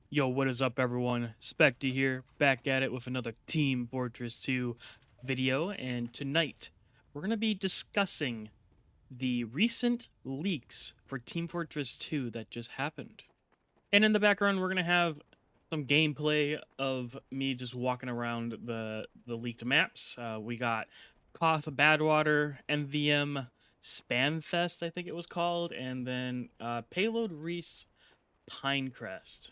Yo, what is up, everyone? Specty here, back at it with another Team Fortress 2 video, and tonight we're going to be discussing the recent leaks for Team Fortress 2 that just happened. And in the background, we're going to have some gameplay of me just walking around the leaked maps. We got Koth Badwater, MVM, Spamfest, I think it was called, and then Payload Reese Pinecrest.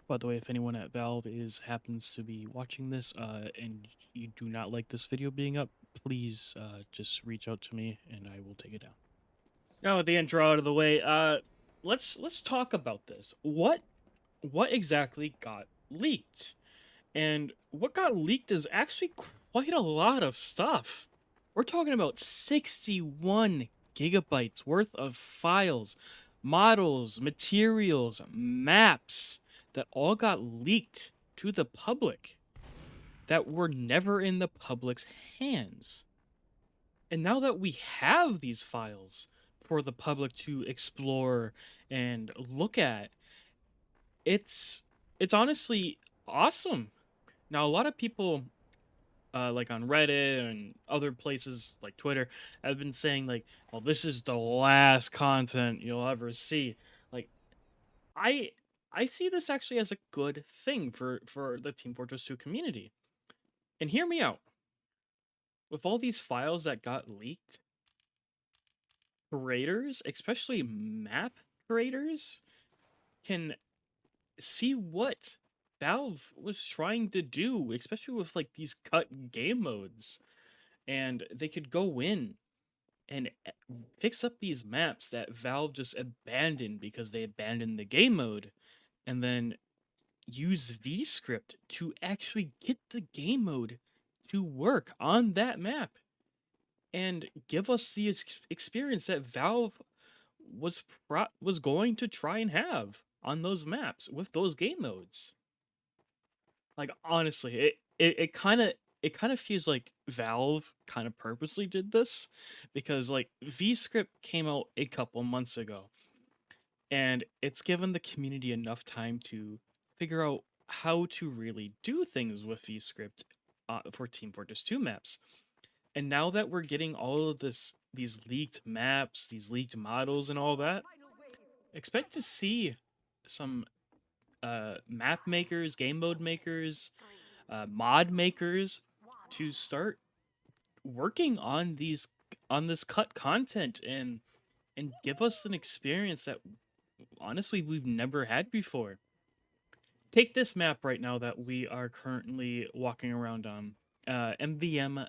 By the way, if anyone at Valve happens to be watching this, and you do not like this video being up, please just reach out to me and I will take it down. Now with the intro out of the way, let's talk about this. What exactly got leaked? And what got leaked is actually quite a lot of stuff. We're talking about 61 gigabytes worth of files, models, materials, maps that all got leaked to the public that were never in the public's hands. And now that we have these files for the public to explore and look at, it's honestly awesome. Now a lot of people like on Reddit and other places like Twitter, have been saying like, "Well, this is the last content you'll ever see." Like, I I see this actually as a good thing for the Team Fortress 2 community. And hear me out. With all these files that got leaked, creators, especially map creators, can see what Valve was trying to do, especially with like these cut game modes. And they could go in and picks up these maps that Valve just abandoned because they abandoned the game mode, and then use VScript to actually get the game mode to work on that map and give us the experience that Valve was going to try and have on those maps with those game modes. Like honestly, it kind of feels like Valve kind of purposely did this because like VScript came out a couple months ago and it's given the community enough time to figure out how to really do things with VScript for Team Fortress 2 maps. And now that we're getting all of these leaked maps, these leaked models and all that, expect to see some map makers, game mode makers, mod makers to start working on this cut content and give us an experience that honestly we've never had before. Take this map right now that we are currently walking around on, MVM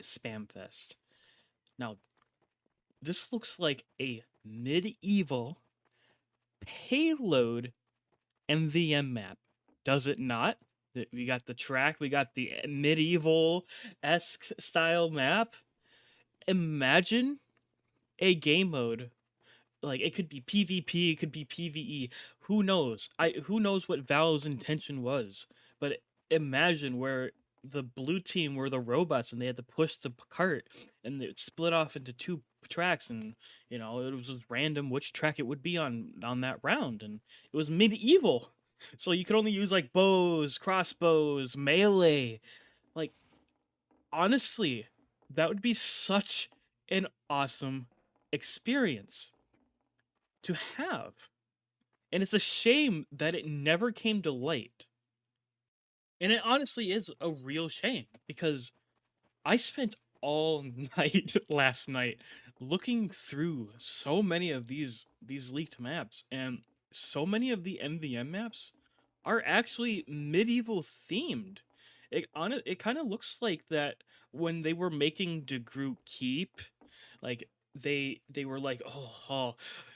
Spamfest. Now, this looks like a medieval payload MVM map, does it not? We got the track, we got the medieval esque style map. Imagine a game mode like it could be PvP, it could be PvE. Who knows what Valve's intention was? But imagine where the blue team were the robots and they had to push the cart and it split off into two tracks, and it was just random which track it would be on that round, and it was medieval. So you could only use like bows, crossbows, melee. Like honestly, that would be such an awesome experience to have. And it's a shame that it never came to light. And it honestly is a real shame because I spent all night last night looking through so many of these leaked maps, and so many of the MVM maps are actually medieval themed. It kind of looks like that when they were making DeGroot Keep, like they were like, oh,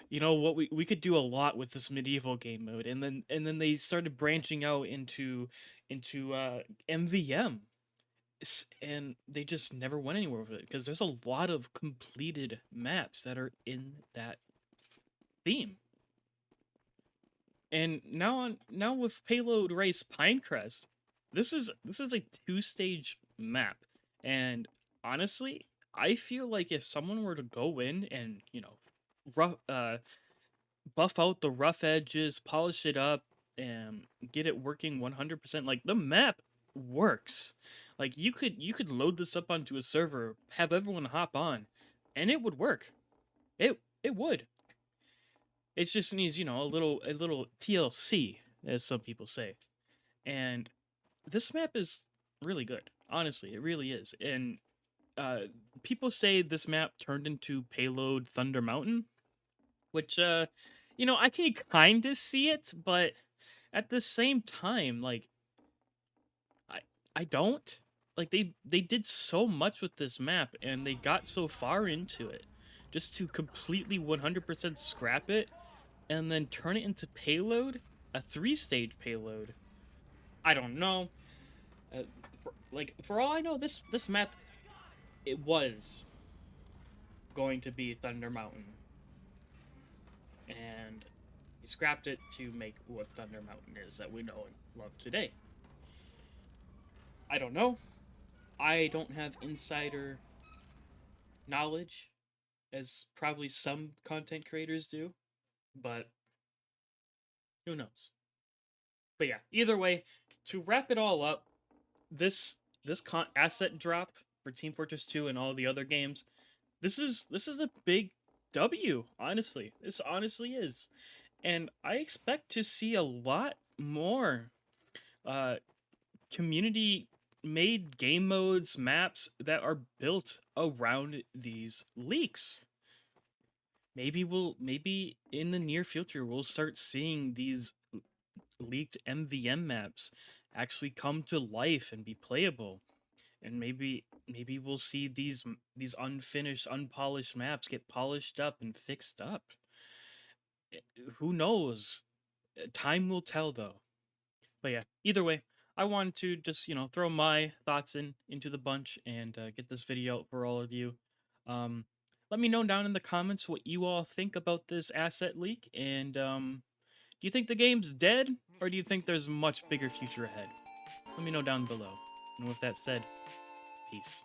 you know what, we could do a lot with this medieval game mode, and then they started branching out into MVM, and they just never went anywhere with it because there's a lot of completed maps that are in that theme. And now with Payload Race Pinecrest, this is a two-stage map, and honestly, I feel like if someone were to go in and rough buff out the rough edges, polish it up, get it working 100%. Like the map works. Like you could load this up onto a server, have everyone hop on, and it would work. It would. It just needs, a little TLC, as some people say. And this map is really good. Honestly, it really is. And uh people say this map turned into Payload Thunder Mountain, which I can kind of see it, but at the same time, like I I don't like they did so much with this map and they got so far into it just to completely 100% scrap it and then turn it into Payload, a 3-stage Payload. I don't know. Uh, for all I know, this map, it was going to be Thunder Mountain, and he scrapped it to make what Thunder Mountain is that we know and love today. I don't know. I don't have insider knowledge, as probably some content creators do, but who knows? But yeah, either way, to wrap it all up, this asset drop for Team Fortress 2 and all the other games, this is a big W, honestly. This honestly is. And I expect to see a lot more uh community made game modes, maps that are built around these leaks. Maybe in the near future we'll start seeing these leaked MVM maps actually come to life and be playable. And maybe we'll see these unfinished, unpolished maps get polished up and fixed up. Eh, Who knows? Time will tell, though. But yeah, either way, I wanted to just throw my thoughts into the bunch and get this video out for all of you. Um, Let me know down in the comments what you all think about this asset leak, and do you think the game's dead, or do you think there's a much bigger future ahead? Let me know down below. And with that said, peace.